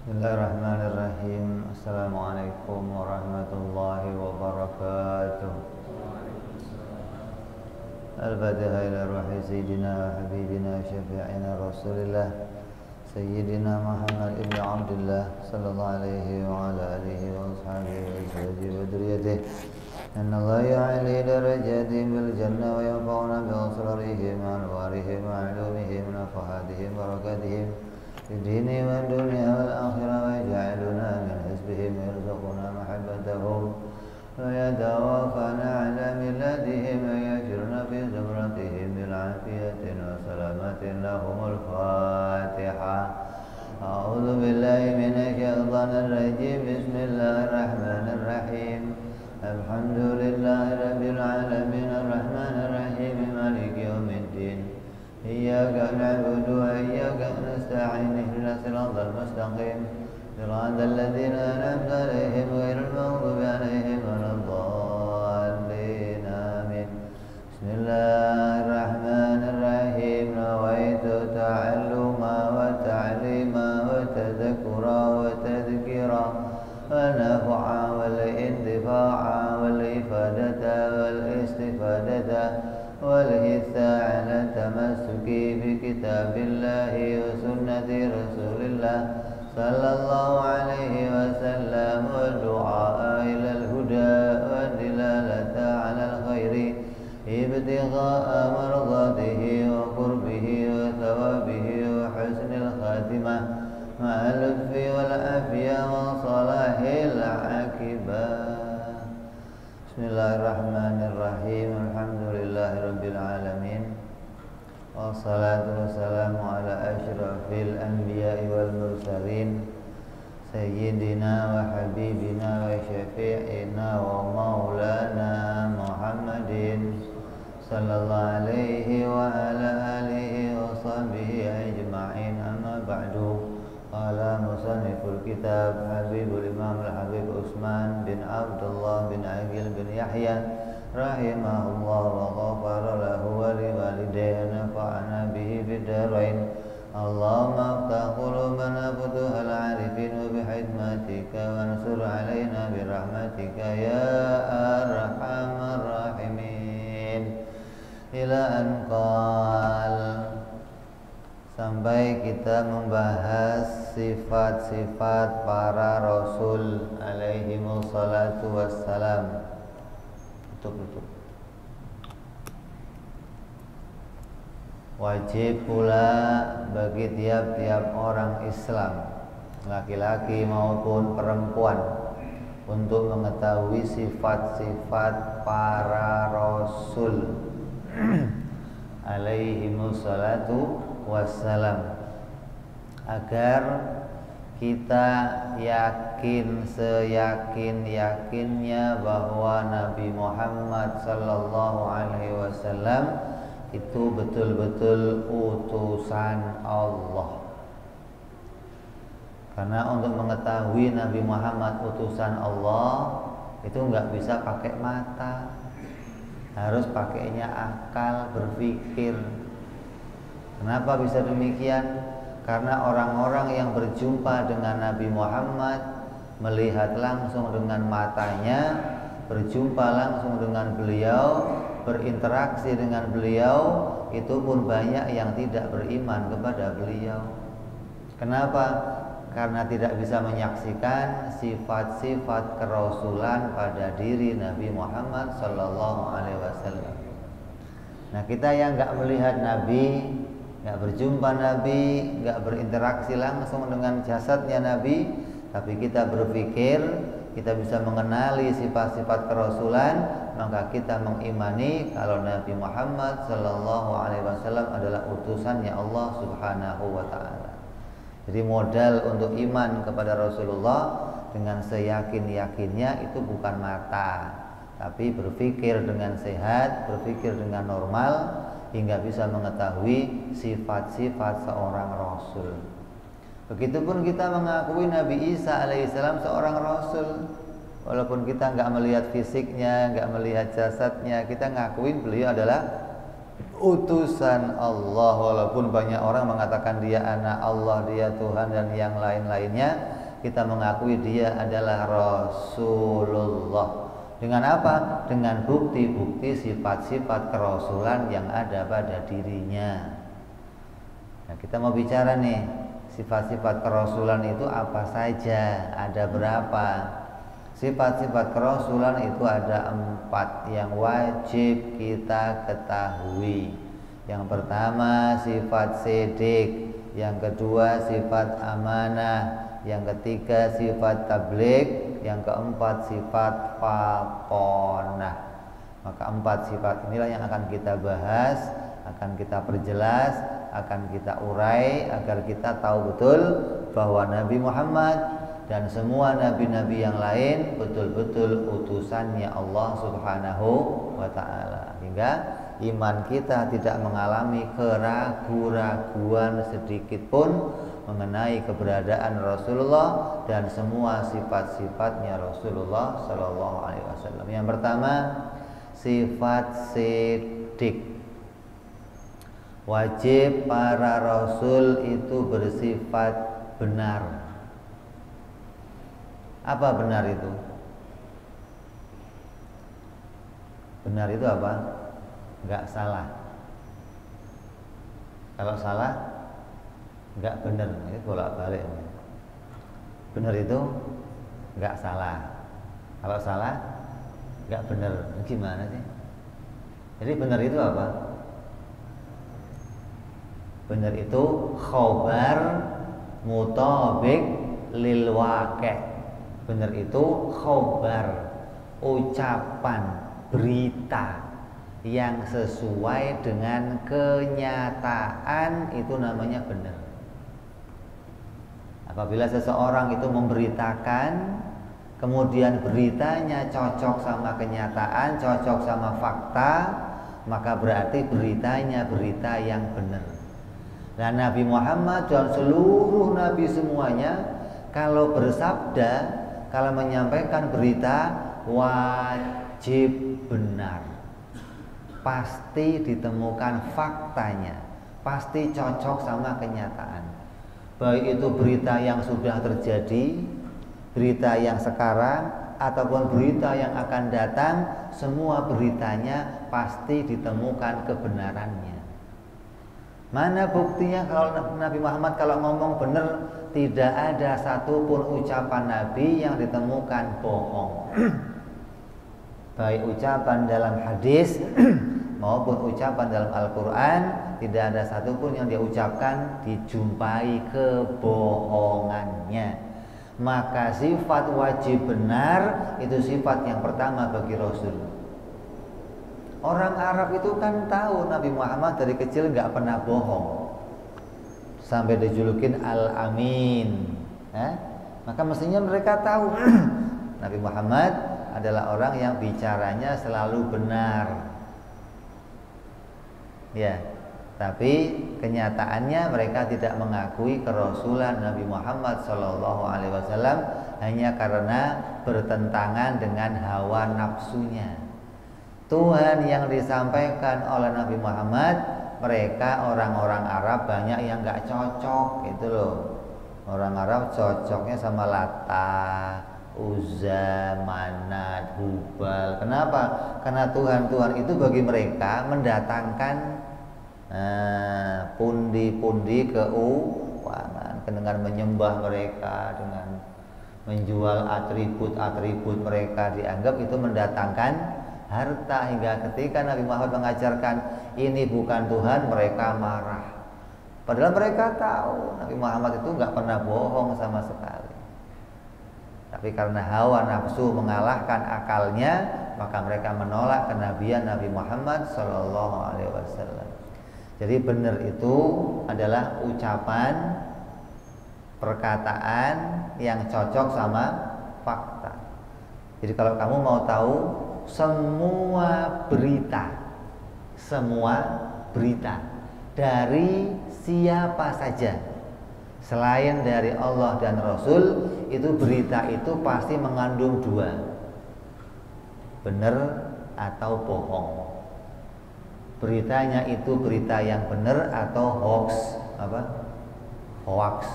Bismillahirrahmanirrahim. Assalamualaikum warahmatullahi wabarakatuh. Al-Fatiha ila ruhi Sayyidina wa Habibina Syafi'ina Rasulillah Sayyidina Muhammad ibn Abdullah Sallallahu alaihi wa ala alihi wa ashabihi wa azwajihi wa dhurriyyatihi. Inna Allah ya'ali darajatihim bil jannah wa yanfa'una bi asrarihim wa anwarihim wa ulumihim wa nafahatihim wa barakatihim في الدين والدنيا والآخرة ويجعلنا من حزبهم ويرزقنا محبتهم ويتوفانا على ملتهم ويجرنا في زمرتهم بالعافية وسلامة لهم الفاتحة. أعوذ بالله من الشيطان الرجيم. بسم الله الرحمن الرحيم. الحمد لله رب العالمين الرحمن الرحيم مالك يوم الدين. إياك نعبد وإياك نستعين اهدنا الصراط المستقيم صراط الذين أنعمت عليهم غير المغضوب عليهم ولا الضالين آمين. بسم الله الرحمن الرحيم. نويت تعلما وتعليما وتذكرا وتذكيرا والنفعا والانتفاع والإفادة والاستفادة والحث على التمسك بكتاب الله وسنة رسول الله صلى الله عليه وسلم والدعاء إلى الهدى والدلالة على الخير ابتغاء مرضاته وقربه وثوابه وحسن الخاتمة مع اللطف والعافية وصلاح العاقبة. Bismillahirrahmanirrahim. Alhamdulillahirabbil alamin. Wassalatu wassalamu ala asyrafil anbiya'i wal mursalin sayyidina wa habibina wa syafi'ina wa maulana Muhammadin sallallahu alaihi wa ala alihi wa sahbihi ajma'in. Amma ba'du. Qala musanniful kitab Habibul Imam Al-Habib Utsman bin Abdullah bin Aqil bin Yahya rahimahullah wa ghafara lahu wa liwalidayhi nafa'ana bihi fid dharain. Allahumma aftah qulubana futuhal arifin wa bihikmatika wansur alaina birahmatika ya arhamar rahimin. Ila an qal, sampai kita membahas sifat-sifat para rasul alaihimus salatu wassalam. Tutup. Wajib pula bagi tiap-tiap orang Islam, laki-laki maupun perempuan, untuk mengetahui sifat-sifat para rasul alaihimus salatu wassalam, agar kita yakin seyakin-yakinnya bahwa Nabi Muhammad sallallahu alaihi wasallam itu betul-betul utusan Allah. Karena untuk mengetahui Nabi Muhammad utusan Allah itu nggak bisa pakai mata, harus pakainya akal, berpikir. Kenapa bisa demikian? Karena orang-orang yang berjumpa dengan Nabi Muhammad, melihat langsung dengan matanya, berjumpa langsung dengan beliau, berinteraksi dengan beliau, itu pun banyak yang tidak beriman kepada beliau. Kenapa? Karena tidak bisa menyaksikan sifat-sifat kerasulan pada diri Nabi Muhammad sallallahu alaihi wasallam. Nah, kita yang nggak melihat Nabi, nggak berjumpa Nabi, nggak berinteraksi langsung dengan jasadnya Nabi, tapi kita berpikir, kita bisa mengenali sifat-sifat kerasulan, maka kita mengimani kalau Nabi Muhammad sallallahu alaihi wasallam adalah utusannya Allah Subhanahu wa taala. Jadi modal untuk iman kepada Rasulullah dengan seyakin-yakinnya itu bukan mata, tapi berpikir dengan sehat, berpikir dengan normal, hingga bisa mengetahui sifat-sifat seorang Rasul. Begitupun kita mengakui Nabi Isa alaihissalam seorang Rasul. Walaupun kita nggak melihat fisiknya, nggak melihat jasadnya, kita ngakuin beliau adalah utusan Allah. Walaupun banyak orang mengatakan dia anak Allah, dia Tuhan dan yang lain-lainnya, kita mengakui dia adalah Rasulullah. Dengan apa? Dengan bukti-bukti sifat-sifat kerasulan yang ada pada dirinya. Nah, kita mau bicara nih, sifat-sifat kerasulan itu apa saja? Ada berapa? Sifat-sifat kerasulan itu ada 4 yang wajib kita ketahui. Yang pertama sifat sidik, yang kedua sifat amanah, yang ketiga sifat tabligh, yang keempat sifat fatonah. Maka 4 sifat inilah yang akan kita bahas, akan kita perjelas, akan kita urai agar kita tahu betul bahwa Nabi Muhammad dan semua nabi-nabi yang lain betul-betul utusannya Allah Subhanahu wa ta'ala, hingga iman kita tidak mengalami keraguan-raguan sedikit pun mengenai keberadaan Rasulullah dan semua sifat-sifatnya Rasulullah Shallallahu Alaihi Wasallam. Yang pertama sifat sidik. Wajib para Rasul itu bersifat benar. Apa benar itu? Benar itu apa? Enggak salah. Kalau salah enggak benar, itu bolak-balik. Benar itu enggak salah. Kalau salah enggak benar. Gimana sih? Jadi benar itu apa? Benar itu khobar mutabik lil waqi'. Benar itu khobar, ucapan, berita yang sesuai dengan kenyataan, itu namanya benar. Apabila seseorang itu memberitakan, kemudian beritanya cocok sama kenyataan, cocok sama fakta, maka berarti beritanya berita yang benar. Dan Nabi Muhammad dan seluruh nabi semuanya kalau bersabda, kalau menyampaikan berita, wajib benar. Pasti ditemukan faktanya, pasti cocok sama kenyataan. Baik itu berita yang sudah terjadi, berita yang sekarang, ataupun berita yang akan datang, semua beritanya pasti ditemukan kebenarannya. Mana buktinya kalau Nabi Muhammad kalau ngomong benar, tidak ada satupun ucapan Nabi yang ditemukan bohong. Baik ucapan dalam hadis maupun ucapan dalam Al-Quran, tidak ada satupun yang dia ucapkan dijumpai kebohongannya. Maka sifat wajib benar itu sifat yang pertama bagi Rasul. Orang Arab itu kan tahu Nabi Muhammad dari kecil nggak pernah bohong, sampai dijulukin Al-Amin. Maka mestinya mereka tahu Nabi Muhammad adalah orang yang bicaranya selalu benar. Ya, tapi kenyataannya mereka tidak mengakui kerasulan Nabi Muhammad SAW hanya karena bertentangan dengan hawa nafsunya. Tuhan yang disampaikan oleh Nabi Muhammad, mereka orang-orang Arab banyak yang nggak cocok gitu loh. Orang Arab cocoknya sama Lata, Uzza, Manat, Hubal. Kenapa? Karena Tuhan-Tuhan itu bagi mereka mendatangkan pundi-pundi keuangan. Dengan menyembah mereka, dengan menjual atribut-atribut mereka, dianggap itu mendatangkan harta, hingga ketika Nabi Muhammad mengajarkan ini bukan Tuhan, mereka marah. Padahal mereka tahu Nabi Muhammad itu nggak pernah bohong sama sekali. Tapi karena hawa nafsu mengalahkan akalnya, maka mereka menolak kenabian Nabi Muhammad SAW. Jadi benar itu adalah ucapan, perkataan yang cocok sama fakta. Jadi kalau kamu mau tahu semua berita dari siapa saja selain dari Allah dan Rasul, itu berita itu pasti mengandung 2, benar atau bohong. beritanya itu berita yang benar atau hoax. Apa? Hoax.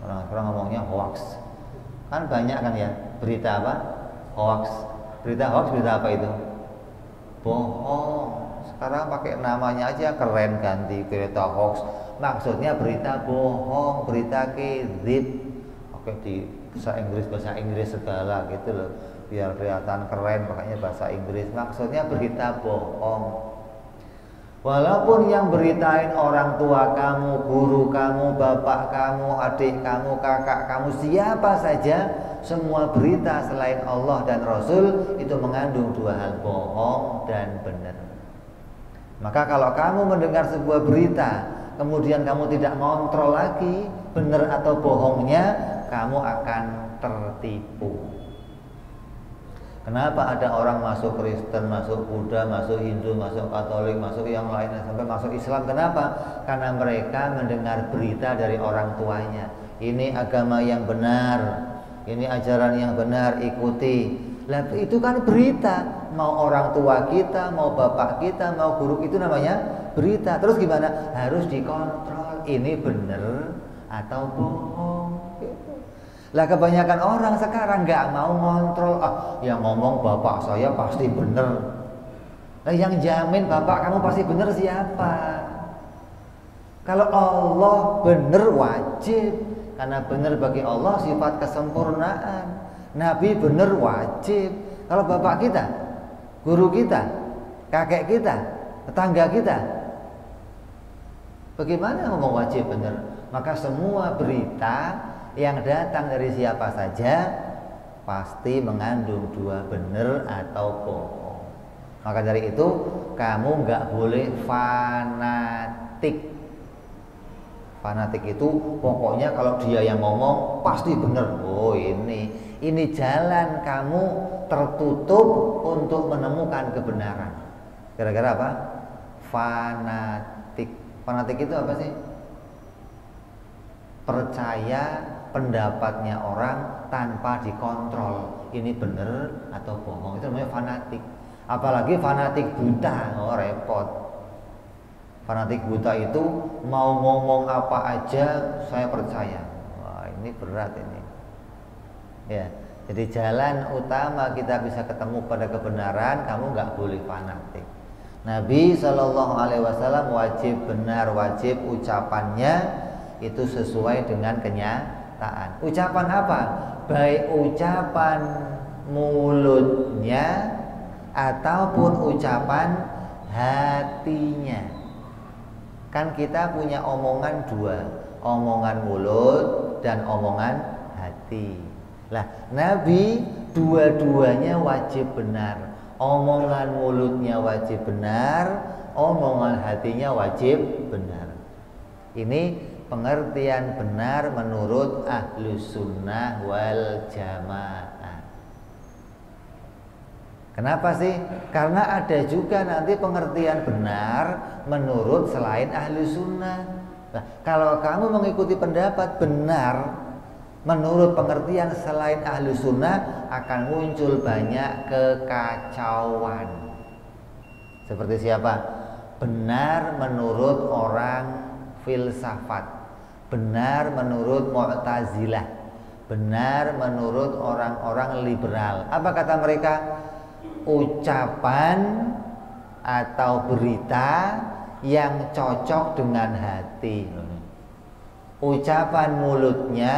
Orang ngomongnya hoax. Kan banyak kan ya berita apa? Hoax. Berita hoax, berita apa itu? Bohong. Sekarang pakai namanya aja keren, ganti berita hoax. Maksudnya berita bohong, berita kedzib. Oke, di bahasa Inggris segala gitu loh, biar kelihatan keren makanya bahasa Inggris. Maksudnya berita bohong. Walaupun yang beritain orang tua kamu, guru kamu, bapak kamu, adik kamu, kakak kamu, siapa saja, semua berita selain Allah dan Rasul itu mengandung dua hal, bohong dan benar. Maka kalau kamu mendengar sebuah berita, kemudian kamu tidak ngontrol lagi benar atau bohongnya, kamu akan tertipu. Kenapa ada orang masuk Kristen, masuk Buddha, masuk Hindu, masuk Katolik, masuk yang lainnya, sampai masuk Islam? Kenapa? Karena mereka mendengar berita dari orang tuanya. Ini agama yang benar, ini ajaran yang benar, ikuti. Lah itu kan berita. Mau orang tua kita, mau bapak kita, mau guru, itu namanya berita. Terus gimana? Harus dikontrol. Ini benar atau bohong. Lah kebanyakan orang sekarang nggak mau ngontrol. Yang ngomong bapak saya pasti benar. Lah yang jamin bapak kamu pasti benar siapa? Kalau Allah benar wajib, karena benar bagi Allah sifat kesempurnaan. Nabi benar wajib. Kalau bapak kita, guru kita, kakek kita, tetangga kita, bagaimana ngomong wajib benar? Maka semua berita yang datang dari siapa saja pasti mengandung dua benar atau bohong. Maka dari itu kamu nggak boleh fanatik. Fanatik itu pokoknya kalau dia yang ngomong pasti benar. Oh ini jalan kamu tertutup untuk menemukan kebenaran. Gara-gara apa? Fanatik. Fanatik itu apa sih? Percaya pendapatnya orang tanpa dikontrol, ini benar atau bohong, itu namanya fanatik. Apalagi fanatik buta, oh repot. Fanatik buta itu mau ngomong apa aja saya percaya. Wah ini berat ini. Ya, jadi jalan utama kita bisa ketemu pada kebenaran, kamu nggak boleh fanatik. Nabi SAW wajib benar, wajib ucapannya itu sesuai dengan kenyataan. Ucapan apa? Baik ucapan mulutnya ataupun ucapan hatinya. Kan kita punya omongan dua, omongan mulut dan omongan hati. Lah, Nabi dua-duanya wajib benar. Omongan mulutnya wajib benar, omongan hatinya wajib benar. Ini pengertian benar menurut Ahlus Sunnah wal Jamaah. Kenapa sih? Karena ada juga nanti pengertian benar menurut selain Ahlus Sunnah. Nah, kalau kamu mengikuti pendapat benar menurut pengertian selain Ahlus Sunnah, akan muncul banyak kekacauan. Seperti siapa? Benar menurut orang filsafat, benar menurut Mu'tazilah, benar menurut orang-orang liberal. Apa kata mereka? Ucapan atau berita yang cocok dengan hati. Ucapan mulutnya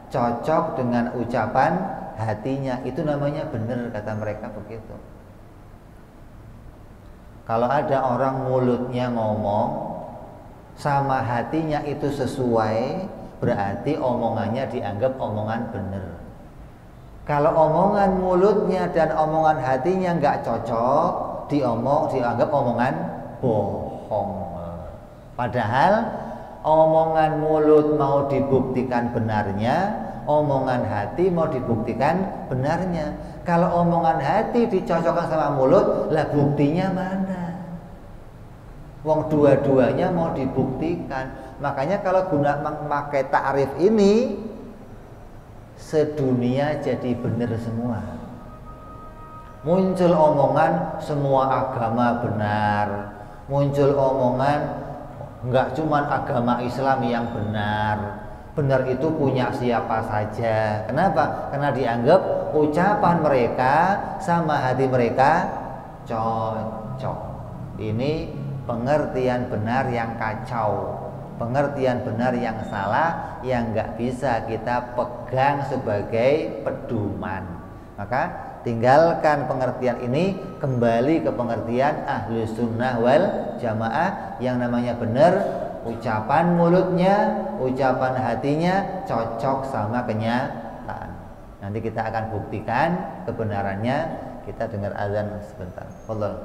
cocok dengan ucapan hatinya, itu namanya benar, kata mereka begitu. Kalau ada orang mulutnya ngomong sama hatinya itu sesuai, berarti omongannya dianggap omongan benar. Kalau omongan mulutnya dan omongan hatinya nggak cocok, dianggap omongan bohong. Padahal omongan mulut mau dibuktikan benarnya, omongan hati mau dibuktikan benarnya. Kalau omongan hati dicocokkan sama mulut, lah buktinya mana? Wong dua-duanya mau dibuktikan. Makanya kalau guna memakai ta'rif ini, sedunia jadi benar semua. Muncul omongan semua agama benar, muncul omongan enggak cuman agama Islam yang benar. Benar itu punya siapa saja. Kenapa? Karena dianggap ucapan mereka sama hati mereka cocok. Ini pengertian benar yang kacau, pengertian benar yang salah yang nggak bisa kita pegang sebagai pedoman. Maka tinggalkan pengertian ini, kembali ke pengertian ahlu sunnah wal jamaah. Yang namanya benar, ucapan mulutnya, ucapan hatinya cocok sama kenyataan. Nanti kita akan buktikan kebenarannya. Kita dengar azan sebentar. Allah.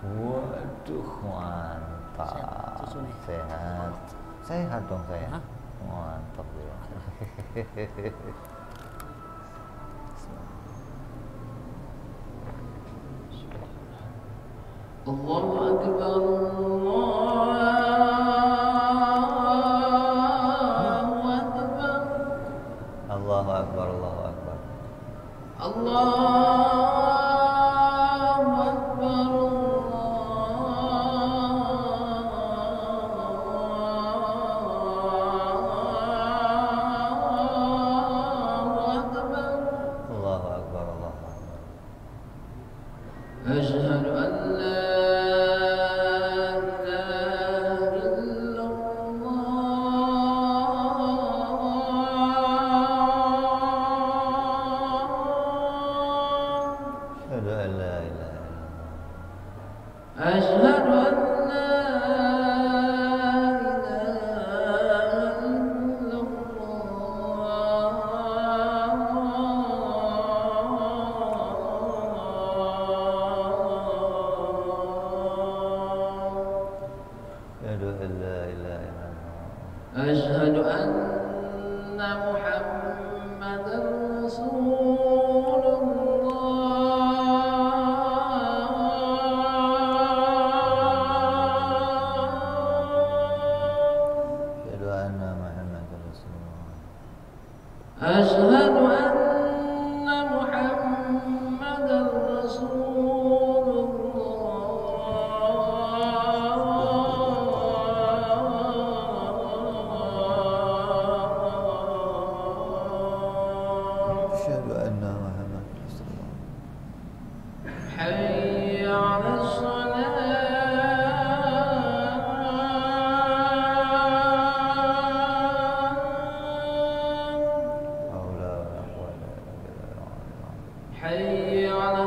Waduh, mantap. Sehat. Sehat dong saya. Hah? Mantap ya. Allahu Akbar, Allahu Akbar, Allahu Akbar. Allahu أشهد أن محمدا رسول أشهد أن محمدا رسول أشهد أن محمدا رسول الله. حي على حي على حي على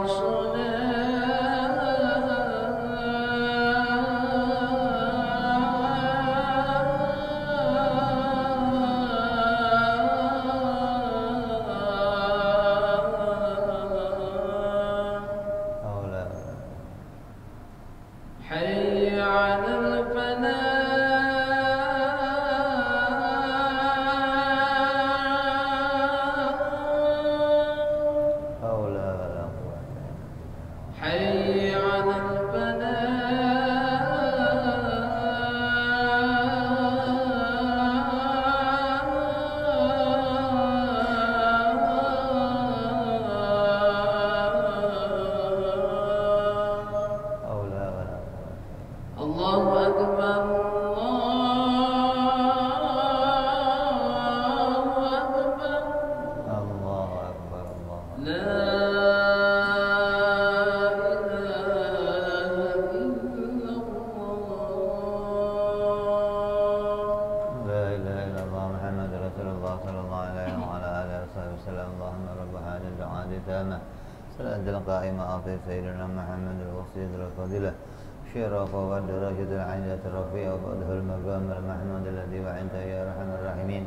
حي على الله أكبر الله أكبر الله أكبر الله أكبر. لا القائمة أعطي سيدنا محمد الوسيلة الفضيلة شرف والدرجة العالية الرفيعة وفضله المقام المحمود الذي وعنده يا أرحم الراحمين.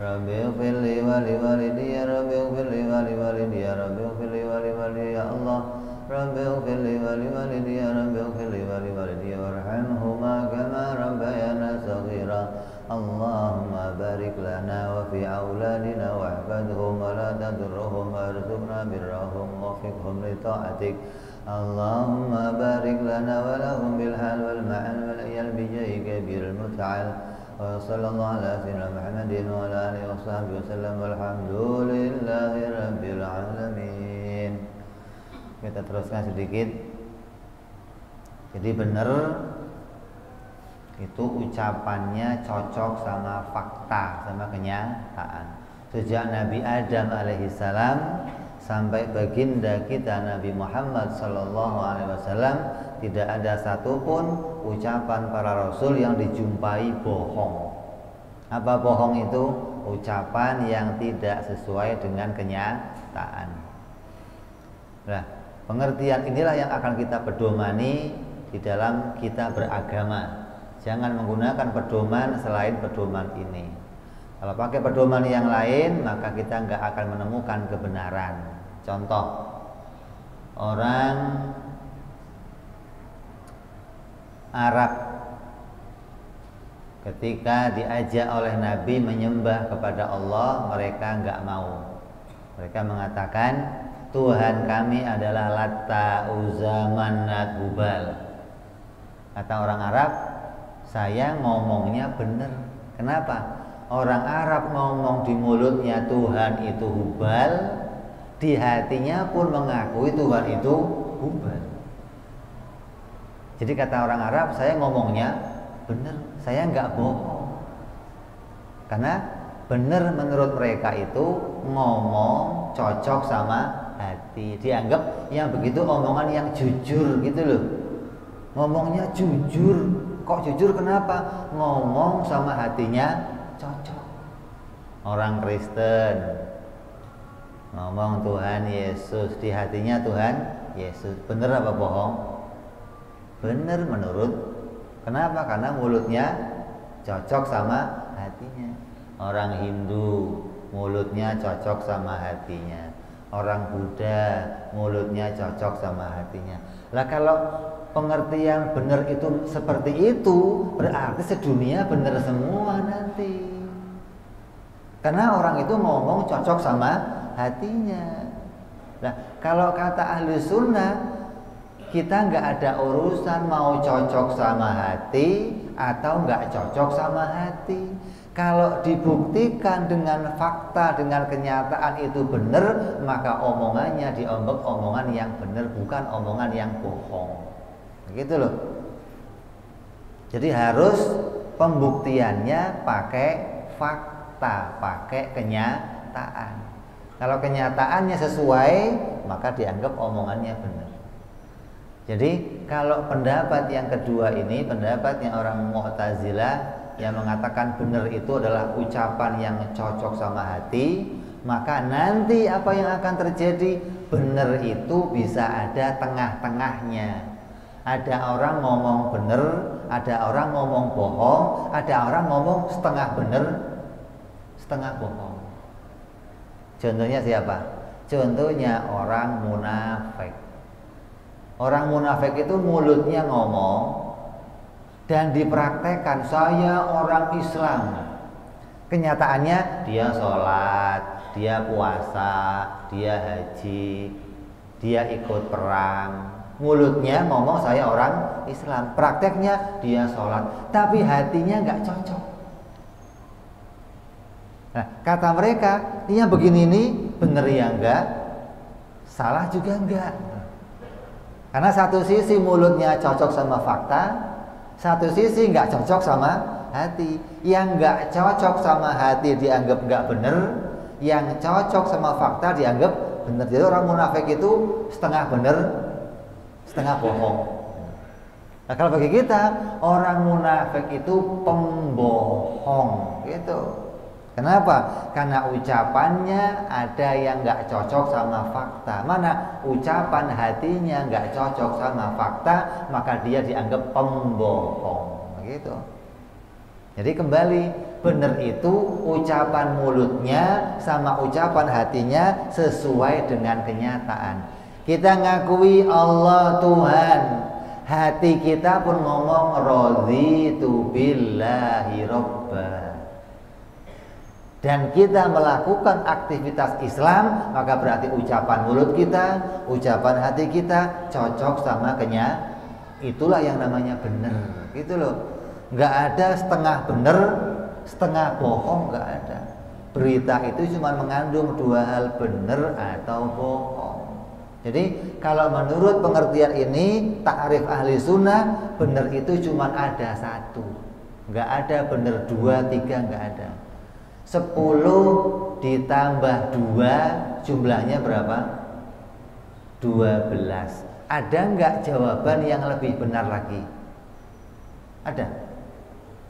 ربي اغفر لي ولوالدي يا ربي اغفر لي ولوالدي يا ربي اغفر لي ولوالدي يا الله ربي اغفر لي ولوالدي يا ربي اغفر لي ولوالدي وارحمهما كما ربيانا صغيرا. اللهم بارك لنا وفي أولادنا واحفظهم ولا تضرهم وارزقنا برهم ووفقهم لطاعتك. اللهم بارك لنا ولهم بالحال والمعن والعيال بجاه كبير المتعال. وصلى الله على سيدنا محمد وعلى آله وصحبه وسلم والحمد لله رب العالمين. Kita teruskan sedikit. Jadi benar itu ucapannya cocok sama fakta, sama kenyataan. Sejak Nabi Adam alaihissalam sampai baginda kita Nabi Muhammad sallallahu alaihi wasallam, tidak ada satupun ucapan para rasul yang dijumpai bohong. Apa bohong itu? Ucapan yang tidak sesuai dengan kenyataan. Nah, pengertian inilah yang akan kita pedomani di dalam kita beragama. Jangan menggunakan pedoman selain pedoman ini. Kalau pakai pedoman yang lain, maka kita nggak akan menemukan kebenaran. Contoh, orang Arab ketika diajak oleh Nabi menyembah kepada Allah, mereka nggak mau. Mereka mengatakan, Tuhan kami adalah Latta, Uzza, Manat, Hubal. Kata orang Arab, saya ngomongnya benar. Kenapa? Orang Arab ngomong di mulutnya Tuhan itu Hubal, di hatinya pun mengakui Tuhan itu Hubal. Jadi kata orang Arab, saya ngomongnya benar, saya nggak bohong. Karena benar menurut mereka itu ngomong cocok sama hati. Dianggap yang begitu omongan yang jujur gitu loh. Ngomongnya jujur. Kok jujur kenapa? Ngomong sama hatinya cocok. Orang Kristen ngomong Tuhan Yesus, di hatinya Tuhan Yesus. Bener apa bohong? Bener menurut. Kenapa? Karena mulutnya cocok sama hatinya. Orang Hindu mulutnya cocok sama hatinya. Orang Buddha mulutnya cocok sama hatinya. Lah kalau pengertian benar itu seperti itu, berarti sedunia benar semua nanti. Karena orang itu ngomong cocok sama hatinya. Nah, kalau kata ahli sunnah, kita nggak ada urusan mau cocok sama hati atau nggak cocok sama hati. Kalau dibuktikan dengan fakta, dengan kenyataan itu benar, maka omongannya dianggap omongan yang benar, bukan omongan yang bohong. Begitu loh. Jadi harus pembuktiannya pakai fakta, pakai kenyataan. Kalau kenyataannya sesuai, maka dianggap omongannya benar. Jadi kalau pendapat yang kedua ini, pendapatnya orang Mu'tazilah yang mengatakan benar itu adalah ucapan yang cocok sama hati, maka nanti apa yang akan terjadi? Benar itu bisa ada tengah-tengahnya. Ada orang ngomong benar, ada orang ngomong bohong, ada orang ngomong setengah benar, setengah bohong. Contohnya siapa? Contohnya orang munafik. Orang munafik itu mulutnya ngomong dan dipraktekkan saya orang Islam. Kenyataannya dia sholat, dia puasa, dia haji, dia ikut perang. Mulutnya ngomong saya orang Islam, prakteknya dia sholat, tapi hatinya nggak cocok. Nah, kata mereka, ini yang begini nih bener ya enggak, salah juga enggak. Karena satu sisi mulutnya cocok sama fakta, satu sisi nggak cocok sama hati. Yang nggak cocok sama hati dianggap nggak bener, yang cocok sama fakta dianggap bener. Jadi orang munafik itu setengah bener, setengah bohong. Nah kalau bagi kita, orang munafik itu pembohong gitu. Kenapa? Karena ucapannya ada yang nggak cocok sama fakta. Mana ucapan hatinya nggak cocok sama fakta, maka dia dianggap pembohong. Begitu. Jadi kembali, benar itu ucapan mulutnya sama ucapan hatinya sesuai dengan kenyataan. Kita ngakui Allah Tuhan, hati kita pun ngomong raditu billahi robba. Dan kita melakukan aktivitas Islam, maka berarti ucapan mulut kita, ucapan hati kita cocok sama kenyataan. Itulah yang namanya benar, gitu loh. Nggak ada setengah benar, setengah bohong, nggak ada. Berita itu cuma mengandung dua hal, benar atau bohong. Jadi kalau menurut pengertian ini, ta'rif ahli sunnah, benar itu cuma ada satu, nggak ada benar 2, 3, nggak ada. 10 ditambah 2 jumlahnya berapa? 12. Ada nggak jawaban yang lebih benar lagi? Ada?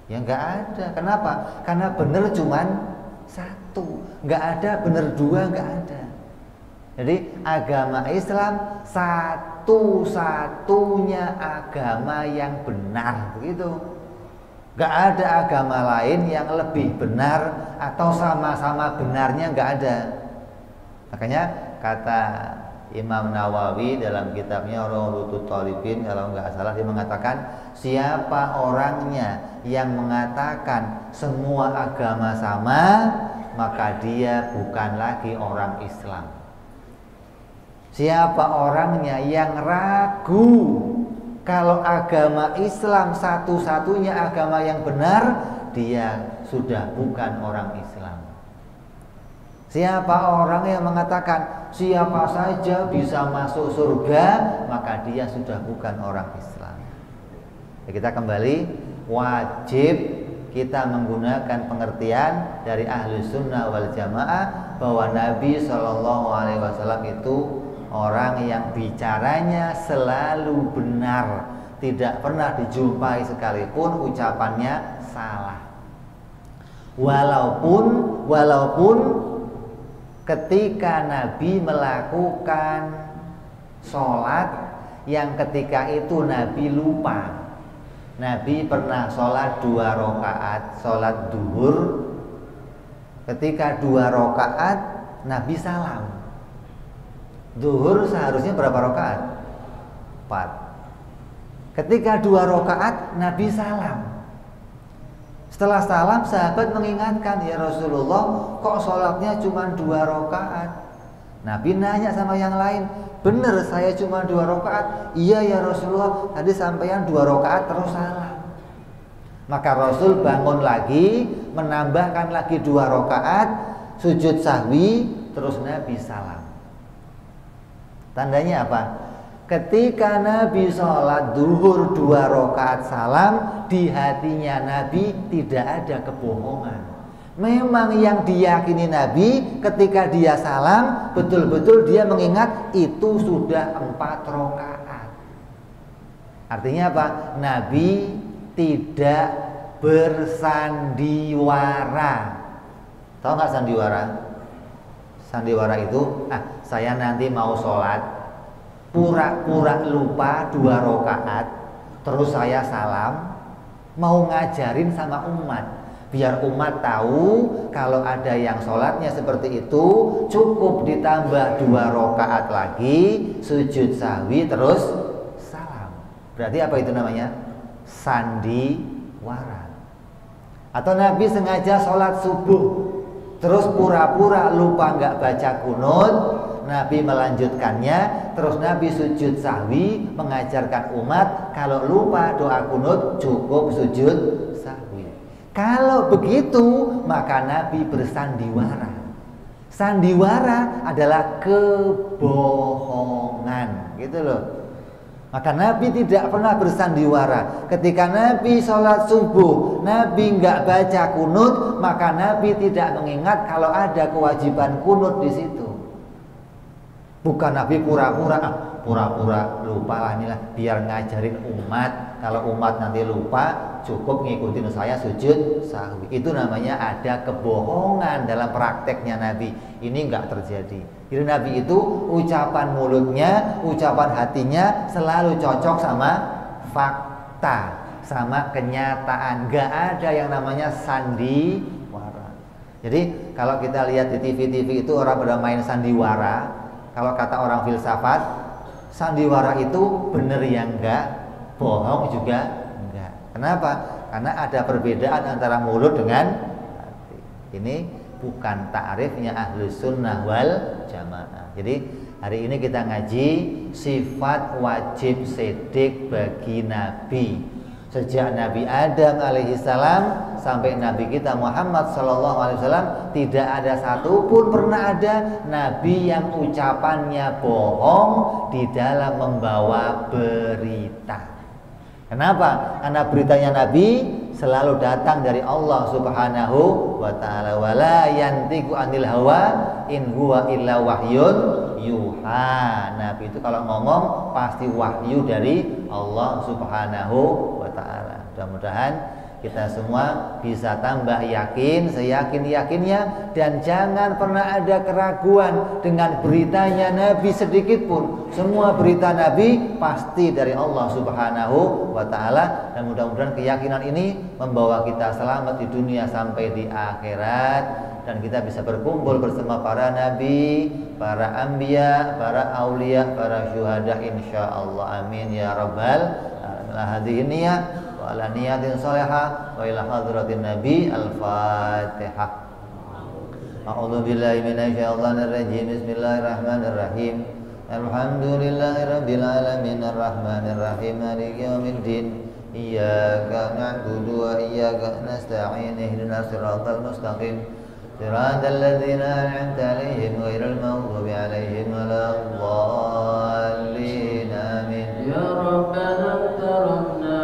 Ya nggak ada. Kenapa? Karena benar cuman 1, nggak ada benar 2, nggak ada. Jadi agama Islam satu-satunya agama yang benar, begitu. Gak ada agama lain yang lebih benar atau sama-sama benarnya, gak ada. Makanya kata Imam Nawawi dalam kitabnya Rawdatul Thalibin, kalau nggak salah, dia mengatakan, siapa orangnya yang mengatakan semua agama sama, maka dia bukan lagi orang Islam. Siapa orangnya yang ragu kalau agama Islam satu-satunya agama yang benar, dia sudah bukan orang Islam. Siapa orang yang mengatakan siapa saja bisa masuk surga, maka dia sudah bukan orang Islam. Ya, kita kembali, wajib kita menggunakan pengertian dari ahli sunnah wal jamaah bahwa Nabi SAW itu orang yang bicaranya selalu benar, tidak pernah dijumpai sekalipun ucapannya salah. Walaupun ketika Nabi melakukan sholat yang ketika itu Nabi lupa. Nabi pernah sholat 2 rakaat, sholat duhur. Ketika 2 rakaat Nabi salam. Duhur seharusnya berapa rakaat? 4. Ketika 2 rakaat Nabi salam. Setelah salam sahabat mengingatkan, ya Rasulullah, kok sholatnya cuma 2 rakaat? Nabi nanya sama yang lain, benar saya cuma 2 rakaat? Iya ya Rasulullah, tadi sampean 2 rakaat terus salam. Maka Rasul bangun lagi, menambahkan lagi 2 rakaat, sujud sahwi, terus Nabi salam. Tandanya apa? Ketika Nabi sholat duhur 2 rakaat salam, di hatinya Nabi tidak ada kebohongan. Memang yang diyakini Nabi ketika dia salam, betul-betul dia mengingat itu sudah 4 rakaat. Artinya apa? Nabi tidak bersandiwara. Tahu nggak sandiwara? Sandiwara itu, saya nanti mau sholat, pura-pura lupa 2 rakaat, terus saya salam, mau ngajarin sama umat, biar umat tahu kalau ada yang sholatnya seperti itu, cukup ditambah 2 rakaat lagi, sujud sahwi, terus salam. Berarti apa itu namanya? Sandiwara. Atau Nabi sengaja sholat subuh, terus pura-pura lupa nggak baca kunut, Nabi melanjutkannya, terus Nabi sujud sahwi mengajarkan umat kalau lupa doa kunut cukup sujud sahwi. Kalau begitu maka Nabi bersandiwara. Sandiwara adalah kebohongan, gitu loh. Maka Nabi tidak pernah bersandiwara. Ketika Nabi sholat subuh, Nabi nggak baca kunut, maka Nabi tidak mengingat kalau ada kewajiban kunut di situ. Bukan Nabi pura-pura lupa lah, inilah biar ngajarin umat. Kalau umat nanti lupa, cukup ngikutin saya sujud sahwi. Itu namanya ada kebohongan dalam prakteknya Nabi. Ini nggak terjadi. Jadi Nabi itu ucapan mulutnya, ucapan hatinya selalu cocok sama fakta, sama kenyataan. Gak ada yang namanya sandiwara. Jadi kalau kita lihat di TV-TV itu orang pada main sandiwara. Kalau kata orang filsafat, sandiwara itu bener ya enggak, bohong juga enggak. Kenapa? Karena ada perbedaan antara mulut dengan hati. Ini bukan ta'rifnya ahli sunnah wal jamaah. Jadi hari ini kita ngaji sifat wajib sidik bagi Nabi. Sejak Nabi Adam alaihissalam sampai Nabi kita Muhammad sallallahu alaihi wasallam, tidak ada satupun pernah ada Nabi yang ucapannya bohong di dalam membawa berita. Kenapa? Karena beritanya Nabi selalu datang dari Allah Subhanahu wa ta'ala. Wala yantiqu anil hawa in huwa illa wahyun yuha. Nabi itu kalau ngomong pasti wahyu dari Allah Subhanahu wa ta'ala. Mudah-mudahan kita semua bisa tambah yakin, seyakin-yakinnya, dan jangan pernah ada keraguan dengan beritanya Nabi sedikit pun. Semua berita Nabi pasti dari Allah Subhanahu wa ta'ala, dan mudah-mudahan keyakinan ini membawa kita selamat di dunia sampai di akhirat, dan kita bisa berkumpul bersama para nabi, para anbiya, para aulia, para syuhada insyaallah. Amin ya rabbal alamin. Ala niyatin salihah wa ila hadratin nabi. Al-Fatihah. A'udzu billahi minasyaitonir rajim. Bismillahirrahmanirrahim. Alhamdulillahirabbil alamin arrahmanir rahim maliki yaumiddin. Iyyaka na'budu wa iyyaka nasta'in. Ihdinas siratal mustaqim. Siratal ladzina an'amta 'alaihim ghairil maghdubi 'alaihim waladdallin. Amin. Ya Rabbana tarabna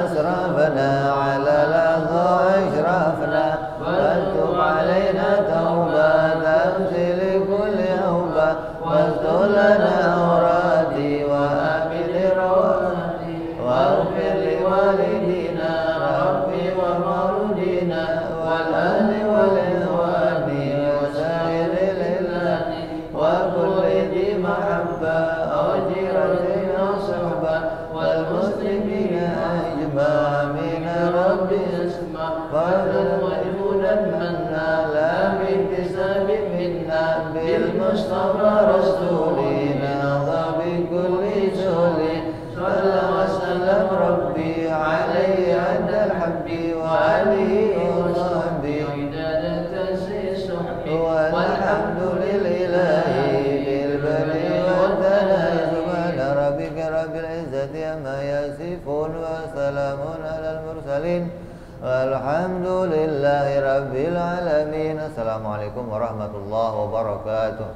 أسرفنا على لظى أشرفنا واتب علينا توبة تغسل كل أوبة واستر لنا أوراتي وآمن رواتي واغفر لوالدينا ربي ومولدينا والأهل والإخوان وسائر الإخوان وكل ذي محبة أو جيرة أو صحبة والمسلمين آمين ربي اسمع فضلا وجودا منا لا باكتساب منا بالمصطفى رسولنا بكل سهل صلى وسلم ربي عليه عند الحب وآله وصحبه عدد التنسيس والحمد لله بالبدء والثناء سبحان ربك رب العزة عما يصفون وسلام على المرسلين والحمد لله رب العالمين. Assalamualaikum warahmatullahi wabarakatuh.